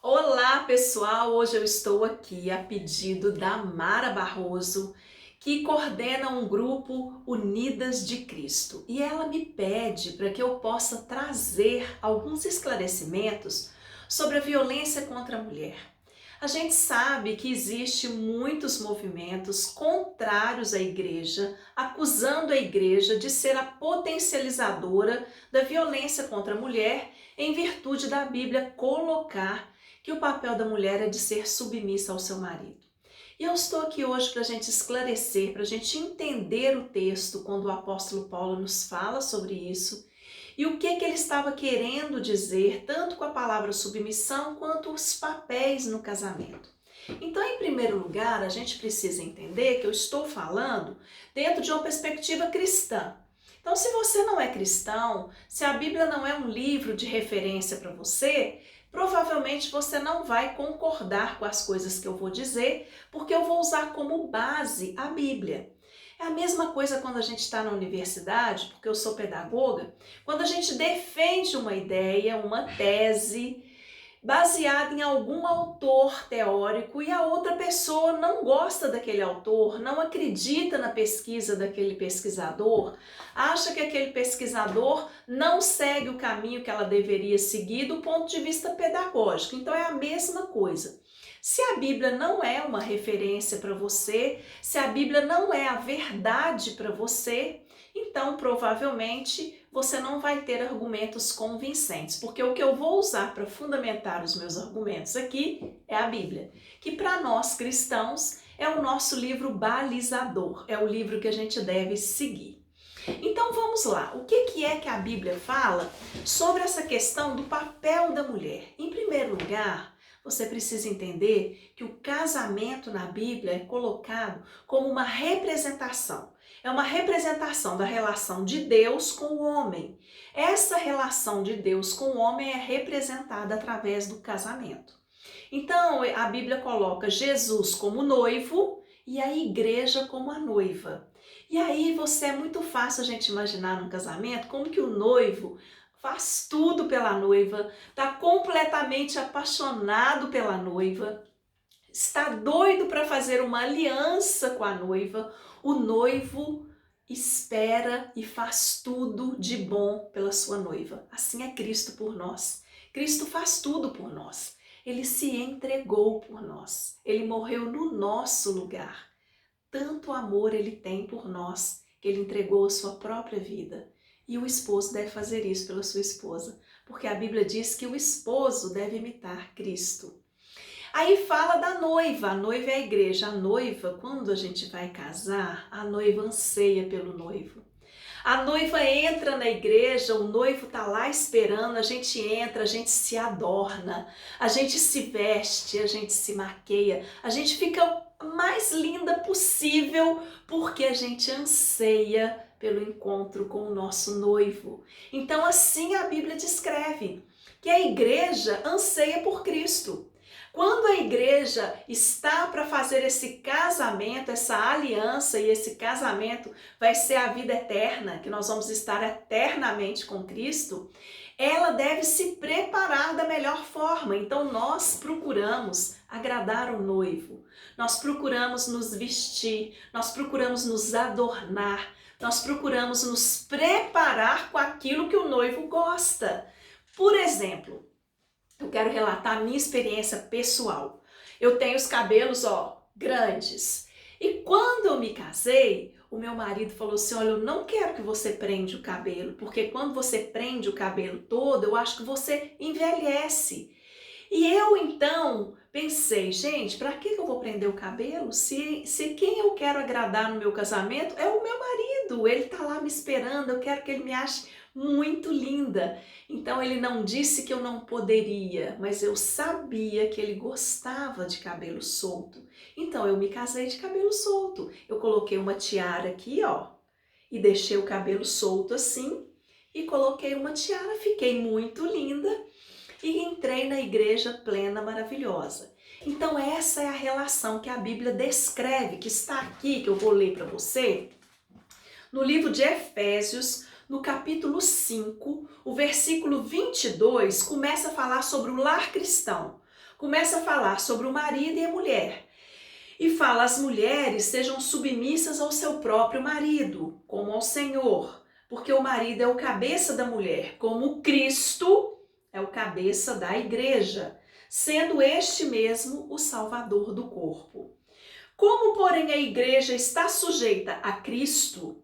Olá, pessoal! Hoje eu estou aqui a pedido da Mara Barroso, que coordena um grupo Unidas de Cristo. E ela me pede para que eu possa trazer alguns esclarecimentos sobre a violência contra a mulher. A gente sabe que existe muitos movimentos contrários à igreja, acusando a igreja de ser a potencializadora da violência contra a mulher, em virtude da Bíblia colocar que o papel da mulher é de ser submissa ao seu marido. E eu estou aqui hoje para a gente esclarecer, para a gente entender o texto quando o apóstolo Paulo nos fala sobre isso e o que ele estava querendo dizer, tanto com a palavra submissão quanto os papéis no casamento. Então, em primeiro lugar, a gente precisa entender que eu estou falando dentro de uma perspectiva cristã. Então, se você não é cristão, se a Bíblia não é um livro de referência para você, provavelmente você não vai concordar com as coisas que eu vou dizer, porque eu vou usar como base a Bíblia. É a mesma coisa quando a gente está na universidade, porque eu sou pedagoga, quando a gente defende uma ideia, uma tese, baseada em algum autor teórico e a outra pessoa não gosta daquele autor, não acredita na pesquisa daquele pesquisador, acha que aquele pesquisador não segue o caminho que ela deveria seguir do ponto de vista pedagógico. Então é a mesma coisa. Se a Bíblia não é uma referência para você, se a Bíblia não é a verdade para você, então provavelmente você não vai ter argumentos convincentes, porque o que eu vou usar para fundamentar os meus argumentos aqui é a Bíblia, que para nós cristãos é o nosso livro balizador, é o livro que a gente deve seguir. Então vamos lá, o que é que a Bíblia fala sobre essa questão do papel da mulher? Em primeiro lugar, você precisa entender que o casamento na Bíblia é colocado como uma representação. É uma representação da relação de Deus com o homem. Essa relação de Deus com o homem é representada através do casamento. Então, a Bíblia coloca Jesus como noivo e a igreja como a noiva. E aí é muito fácil a gente imaginar num casamento como que o noivo faz tudo pela noiva, está completamente apaixonado pela noiva, está doido para fazer uma aliança com a noiva. O noivo espera e faz tudo de bom pela sua noiva. Assim é Cristo por nós. Cristo faz tudo por nós. Ele se entregou por nós. Ele morreu no nosso lugar. Tanto amor ele tem por nós que ele entregou a sua própria vida. E o esposo deve fazer isso pela sua esposa, porque a Bíblia diz que o esposo deve imitar Cristo. Aí fala da noiva, a noiva é a igreja. A noiva, quando a gente vai casar, a noiva anseia pelo noivo. A noiva entra na igreja, o noivo está lá esperando, a gente entra, a gente se adorna, a gente se veste, a gente se maqueia, a gente fica mais linda possível porque a gente anseia pelo encontro com o nosso noivo. Então assim a Bíblia descreve que a igreja anseia por Cristo. Quando a igreja está para fazer esse casamento, essa aliança, e esse casamento vai ser a vida eterna, que nós vamos estar eternamente com Cristo, ela deve se preparar da melhor forma. Então nós procuramos agradar o noivo, nós procuramos nos vestir, nós procuramos nos adornar, nós procuramos nos preparar com aquilo que o noivo gosta. Por exemplo, eu quero relatar a minha experiência pessoal. Eu tenho os cabelos, grandes. E quando eu me casei, o meu marido falou assim, olha, eu não quero que você prende o cabelo, porque quando você prende o cabelo todo, eu acho que você envelhece. E eu então pensei, gente, para que eu vou prender o cabelo se quem eu quero agradar no meu casamento é o meu marido, ele tá lá me esperando, eu quero que ele me ache muito linda. Então ele não disse que eu não poderia, mas eu sabia que ele gostava de cabelo solto. Então eu me casei de cabelo solto. Eu coloquei uma tiara aqui, e deixei o cabelo solto assim, e coloquei uma tiara, fiquei muito linda e entrei na igreja plena, maravilhosa. Então essa é a relação que a Bíblia descreve, que está aqui, que eu vou ler para você, no livro de Efésios, no capítulo 5, o versículo 22, começa a falar sobre o lar cristão. começa a falar sobre o marido e a mulher. E fala: as mulheres sejam submissas ao seu próprio marido, como ao Senhor, porque o marido é o cabeça da mulher, como Cristo é o cabeça da igreja, sendo este mesmo o Salvador do corpo. Como, porém, a igreja está sujeita a Cristo,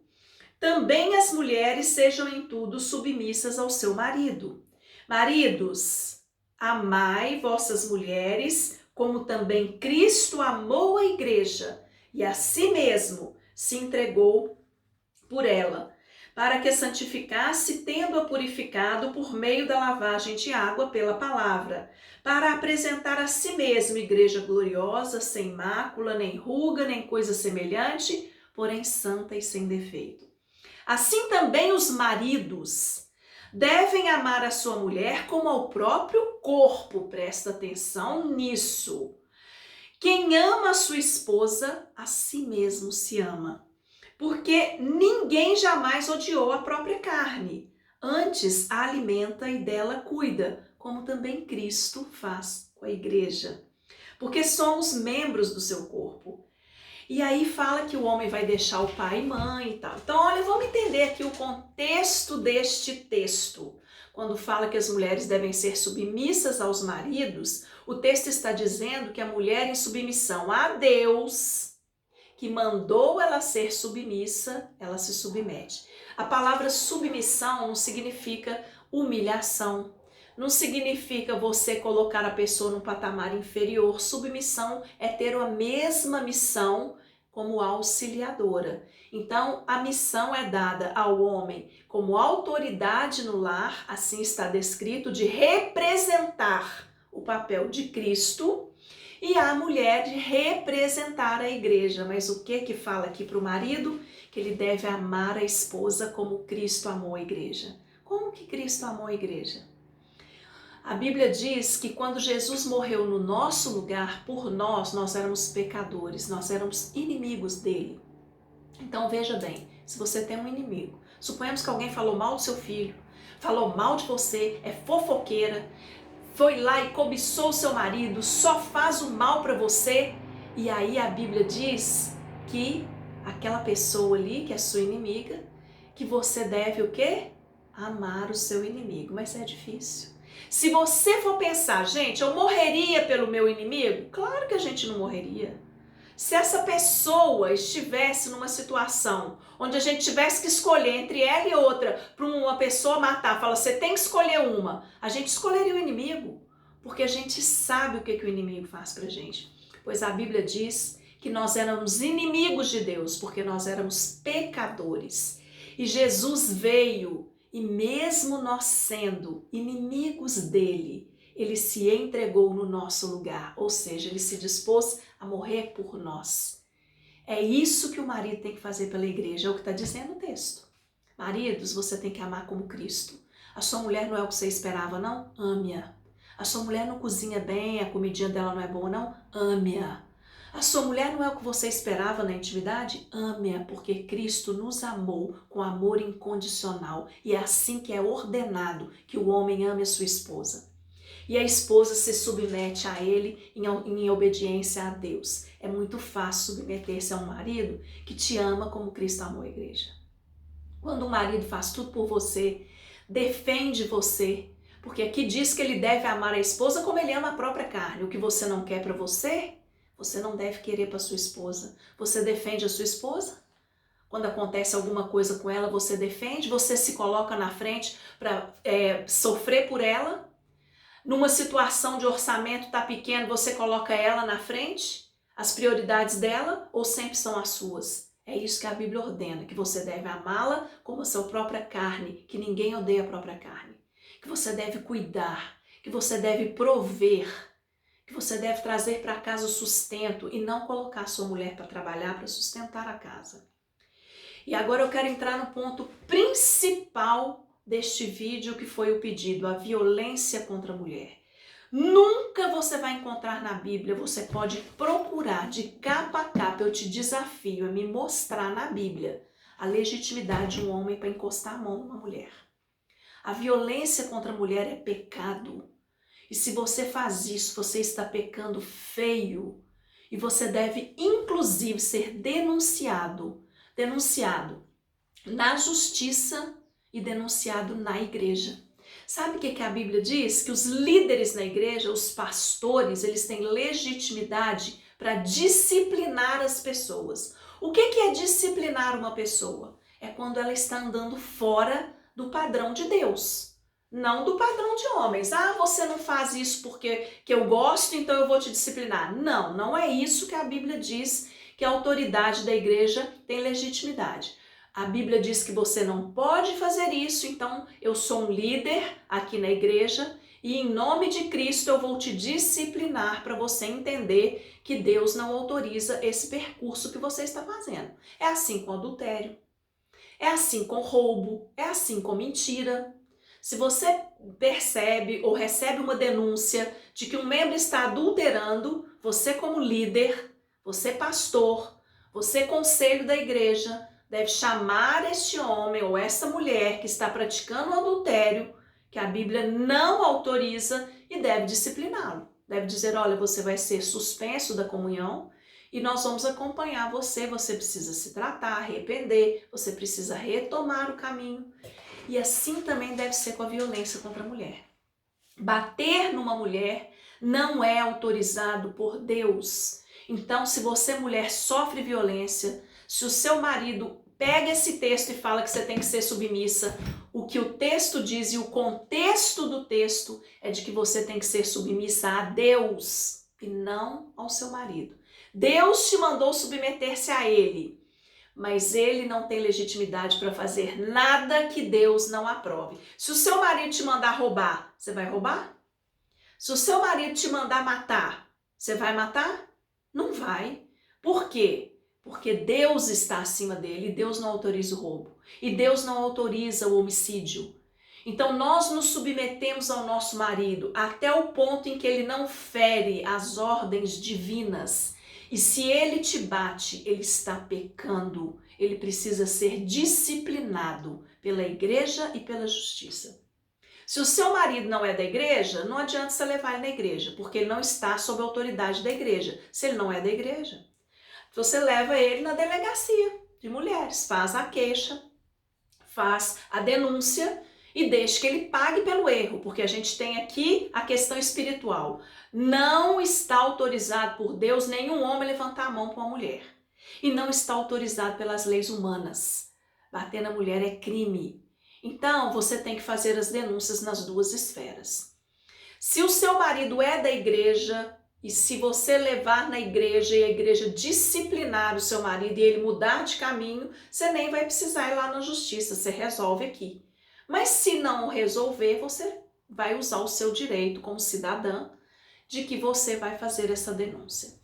também as mulheres sejam em tudo submissas ao seu marido. Maridos, amai vossas mulheres, como também Cristo amou a igreja e a si mesmo se entregou por ela, para que a santificasse, tendo-a purificado por meio da lavagem de água pela palavra, para apresentar a si mesmo igreja gloriosa, sem mácula, nem ruga, nem coisa semelhante, porém santa e sem defeito. Assim também os maridos devem amar a sua mulher como ao próprio corpo. Presta atenção nisso. Quem ama a sua esposa, a si mesmo se ama. Porque ninguém jamais odiou a própria carne. Antes a alimenta e dela cuida, como também Cristo faz com a igreja. Porque somos membros do seu corpo. E aí fala que o homem vai deixar o pai e mãe e tal. Então, olha, vamos entender aqui o contexto deste texto. Quando fala que as mulheres devem ser submissas aos maridos, o texto está dizendo que a mulher em submissão a Deus, que mandou ela ser submissa, ela se submete. A palavra submissão não significa humilhação, não significa você colocar a pessoa num patamar inferior. Submissão é ter a mesma missão como auxiliadora. Então, a missão é dada ao homem como autoridade no lar, assim está descrito, de representar o papel de Cristo, e a mulher de representar a igreja. Mas o que fala aqui para o marido? Que ele deve amar a esposa como Cristo amou a igreja. Como que Cristo amou a igreja? A Bíblia diz que quando Jesus morreu no nosso lugar, por nós éramos pecadores, nós éramos inimigos dele. Então veja bem, se você tem um inimigo, suponhamos que alguém falou mal do seu filho, falou mal de você, é fofoqueira, foi lá e cobiçou o seu marido, só faz o mal para você, e aí a Bíblia diz que aquela pessoa ali, que é sua inimiga, que você deve o quê? Amar o seu inimigo, mas é difícil. Se você for pensar, gente, eu morreria pelo meu inimigo? Claro que a gente não morreria. Se essa pessoa estivesse numa situação onde a gente tivesse que escolher entre ela e outra, para uma pessoa matar, fala, você tem que escolher uma, a gente escolheria o inimigo, porque a gente sabe o que o inimigo faz pra gente. Pois a Bíblia diz que nós éramos inimigos de Deus, porque nós éramos pecadores. E Jesus veio, e mesmo nós sendo inimigos dele, ele se entregou no nosso lugar, ou seja, ele se dispôs a morrer por nós. É isso que o marido tem que fazer pela igreja, é o que está dizendo o texto. Maridos, você tem que amar como Cristo. A sua mulher não é o que você esperava, não? Ame-a. A sua mulher não cozinha bem, a comidinha dela não é boa, não? Ame-a. A sua mulher não é o que você esperava na intimidade? Ame-a, porque Cristo nos amou com amor incondicional. E é assim que é ordenado que o homem ame a sua esposa. E a esposa se submete a ele em obediência a Deus. É muito fácil submeter-se a um marido que te ama como Cristo amou a igreja. Quando um marido faz tudo por você, defende você, porque aqui diz que ele deve amar a esposa como ele ama a própria carne. O que você não quer para você, você não deve querer para sua esposa. Você defende a sua esposa? Quando acontece alguma coisa com ela, você defende? Você se coloca na frente para sofrer por ela? Numa situação de orçamento tá pequeno, você coloca ela na frente? As prioridades dela ou sempre são as suas? É isso que a Bíblia ordena, que você deve amá-la como a sua própria carne, que ninguém odeia a própria carne. Que você deve cuidar, que você deve prover, que você deve trazer para casa o sustento e não colocar sua mulher para trabalhar, para sustentar a casa. E agora eu quero entrar no ponto principal deste vídeo, que foi o pedido, a violência contra a mulher. Nunca você vai encontrar na Bíblia, você pode procurar de capa a capa, eu te desafio a me mostrar na Bíblia a legitimidade de um homem para encostar a mão numa mulher. A violência contra a mulher é pecado. E se você faz isso, você está pecando feio. E você deve, inclusive, ser denunciado na justiça e denunciado na igreja. Sabe o que a Bíblia diz? Que os líderes na igreja, os pastores, eles têm legitimidade para disciplinar as pessoas. O que é disciplinar uma pessoa? É quando ela está andando fora do padrão de Deus, não do padrão de homens. Ah, você não faz isso porque eu gosto, então eu vou te disciplinar. Não, não é isso que a Bíblia diz, que a autoridade da igreja tem legitimidade. A Bíblia diz que você não pode fazer isso, então eu sou um líder aqui na igreja e em nome de Cristo eu vou te disciplinar para você entender que Deus não autoriza esse percurso que você está fazendo. É assim com adultério, é assim com roubo, é assim com mentira. Se você percebe ou recebe uma denúncia de que um membro está adulterando, você como líder, você pastor, você conselho da igreja, deve chamar este homem ou essa mulher que está praticando o adultério, que a Bíblia não autoriza, e deve discipliná-lo. Deve dizer, olha, você vai ser suspenso da comunhão e nós vamos acompanhar você. Você precisa se tratar, arrepender, você precisa retomar o caminho. E assim também deve ser com a violência contra a mulher. Bater numa mulher não é autorizado por Deus. Então, se você, mulher, sofre violência, se o seu marido pega esse texto e fala que você tem que ser submissa, o que o texto diz e o contexto do texto é de que você tem que ser submissa a Deus e não ao seu marido. Deus te mandou submeter-se a ele, mas ele não tem legitimidade para fazer nada que Deus não aprove. Se o seu marido te mandar roubar, você vai roubar? Se o seu marido te mandar matar, você vai matar? Não vai. Por quê? Porque Deus está acima dele e Deus não autoriza o roubo. E Deus não autoriza o homicídio. Então nós nos submetemos ao nosso marido até o ponto em que ele não fere as ordens divinas. E se ele te bate, ele está pecando. Ele precisa ser disciplinado pela igreja e pela justiça. Se o seu marido não é da igreja, não adianta você levar ele na igreja, porque ele não está sob a autoridade da igreja. Se ele não é da igreja, você leva ele na delegacia de mulheres, faz a queixa, faz a denúncia e deixa que ele pague pelo erro, porque a gente tem aqui a questão espiritual. Não está autorizado por Deus nenhum homem levantar a mão para uma mulher. E não está autorizado pelas leis humanas. Bater na mulher é crime. Então, você tem que fazer as denúncias nas duas esferas. Se o seu marido é da igreja, e se você levar na igreja e a igreja disciplinar o seu marido e ele mudar de caminho, você nem vai precisar ir lá na justiça, você resolve aqui. Mas se não resolver, você vai usar o seu direito como cidadã de que você vai fazer essa denúncia.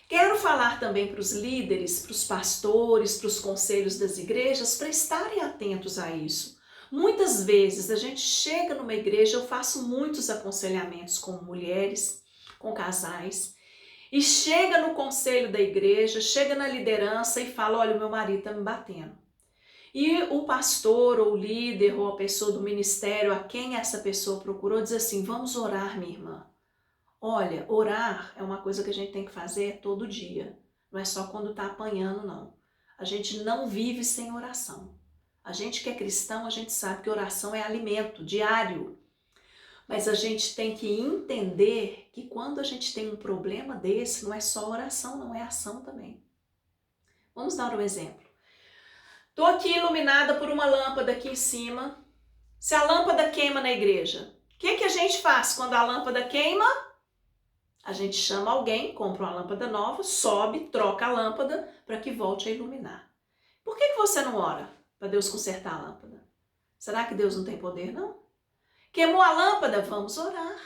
Quero falar também para os líderes, para os pastores, para os conselhos das igrejas, para estarem atentos a isso. Muitas vezes a gente chega numa igreja, eu faço muitos aconselhamentos com mulheres, com casais, e chega no conselho da igreja, chega na liderança e fala, olha, o meu marido está me batendo. E o pastor, ou o líder, ou a pessoa do ministério a quem essa pessoa procurou, diz assim, vamos orar, minha irmã. Olha, orar é uma coisa que a gente tem que fazer todo dia. Não é só quando está apanhando, não. A gente não vive sem oração. A gente que é cristão, a gente sabe que oração é alimento diário. Mas a gente tem que entender que quando a gente tem um problema desse, não é só oração, não é ação também. Vamos dar um exemplo. Estou aqui iluminada por uma lâmpada aqui em cima. Se a lâmpada queima na igreja, o que a gente faz quando a lâmpada queima? A gente chama alguém, compra uma lâmpada nova, sobe, troca a lâmpada para que volte a iluminar. Por que você não ora para Deus consertar a lâmpada? Será que Deus não tem poder, não? Queimou a lâmpada? Vamos orar.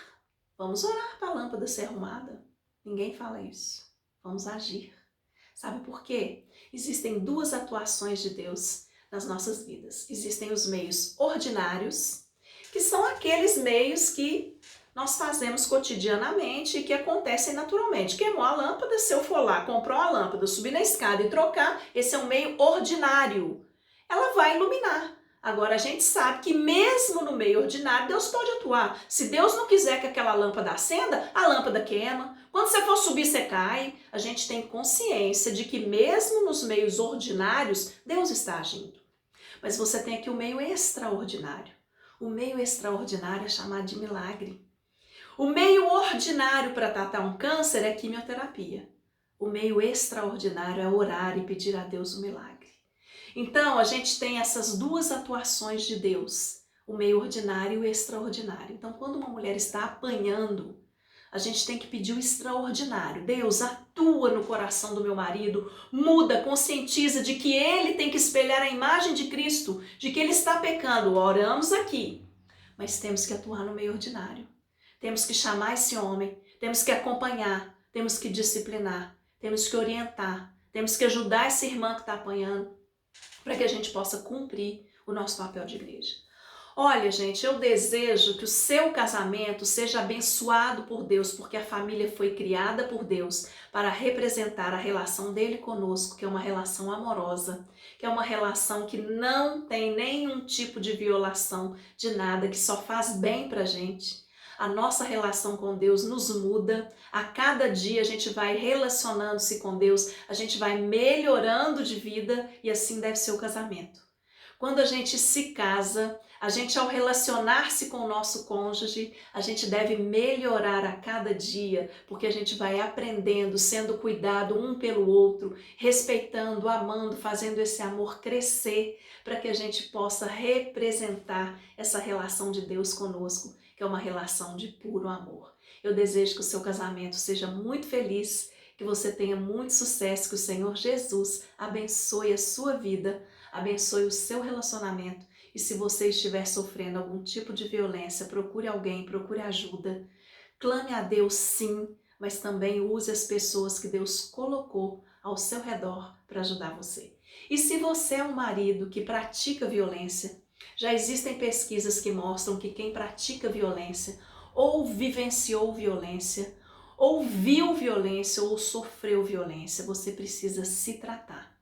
Vamos orar para a lâmpada ser arrumada. Ninguém fala isso. Vamos agir. Sabe por quê? Existem duas atuações de Deus nas nossas vidas. Existem os meios ordinários, que são aqueles meios que nós fazemos cotidianamente e que acontecem naturalmente. Queimou a lâmpada, se eu for lá, comprar uma lâmpada, subir na escada e trocar, esse é um meio ordinário. Ela vai iluminar. Agora a gente sabe que mesmo no meio ordinário Deus pode atuar. Se Deus não quiser que aquela lâmpada acenda, a lâmpada queima. Quando você for subir, você cai. A gente tem consciência de que mesmo nos meios ordinários, Deus está agindo. Mas você tem aqui o meio extraordinário. O meio extraordinário é chamado de milagre. O meio ordinário para tratar um câncer é quimioterapia. O meio extraordinário é orar e pedir a Deus o milagre. Então, a gente tem essas duas atuações de Deus, o meio ordinário e o extraordinário. Então, quando uma mulher está apanhando, a gente tem que pedir o extraordinário. Deus, atua no coração do meu marido, muda, conscientiza de que ele tem que espelhar a imagem de Cristo, de que ele está pecando. Oramos aqui, mas temos que atuar no meio ordinário. Temos que chamar esse homem, temos que acompanhar, temos que disciplinar, temos que orientar, temos que ajudar essa irmã que está apanhando, para que a gente possa cumprir o nosso papel de igreja. Olha, gente, eu desejo que o seu casamento seja abençoado por Deus, porque a família foi criada por Deus para representar a relação dele conosco, que é uma relação amorosa, que é uma relação que não tem nenhum tipo de violação de nada, que só faz bem para a gente. A nossa relação com Deus nos muda, a cada dia a gente vai relacionando-se com Deus, a gente vai melhorando de vida e assim deve ser o casamento. Quando a gente se casa, a gente ao relacionar-se com o nosso cônjuge, a gente deve melhorar a cada dia, porque a gente vai aprendendo, sendo cuidado um pelo outro, respeitando, amando, fazendo esse amor crescer, para que a gente possa representar essa relação de Deus conosco, que é uma relação de puro amor. Eu desejo que o seu casamento seja muito feliz, que você tenha muito sucesso, que o Senhor Jesus abençoe a sua vida, abençoe o seu relacionamento. E se você estiver sofrendo algum tipo de violência, procure alguém, procure ajuda. Clame a Deus sim, mas também use as pessoas que Deus colocou ao seu redor para ajudar você. E se você é um marido que pratica violência, já existem pesquisas que mostram que quem pratica violência ou vivenciou violência, ou viu violência ou sofreu violência, você precisa se tratar.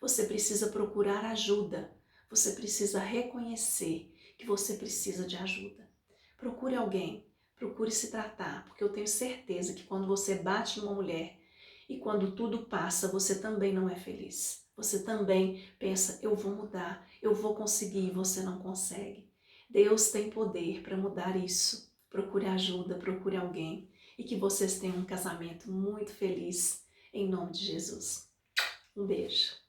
Você precisa procurar ajuda. Você precisa reconhecer que você precisa de ajuda. Procure alguém, procure se tratar, porque eu tenho certeza que quando você bate numa mulher e quando tudo passa, você também não é feliz. Você também pensa, eu vou mudar, eu vou conseguir, e você não consegue. Deus tem poder para mudar isso. Procure ajuda, procure alguém e que vocês tenham um casamento muito feliz, em nome de Jesus. Um beijo.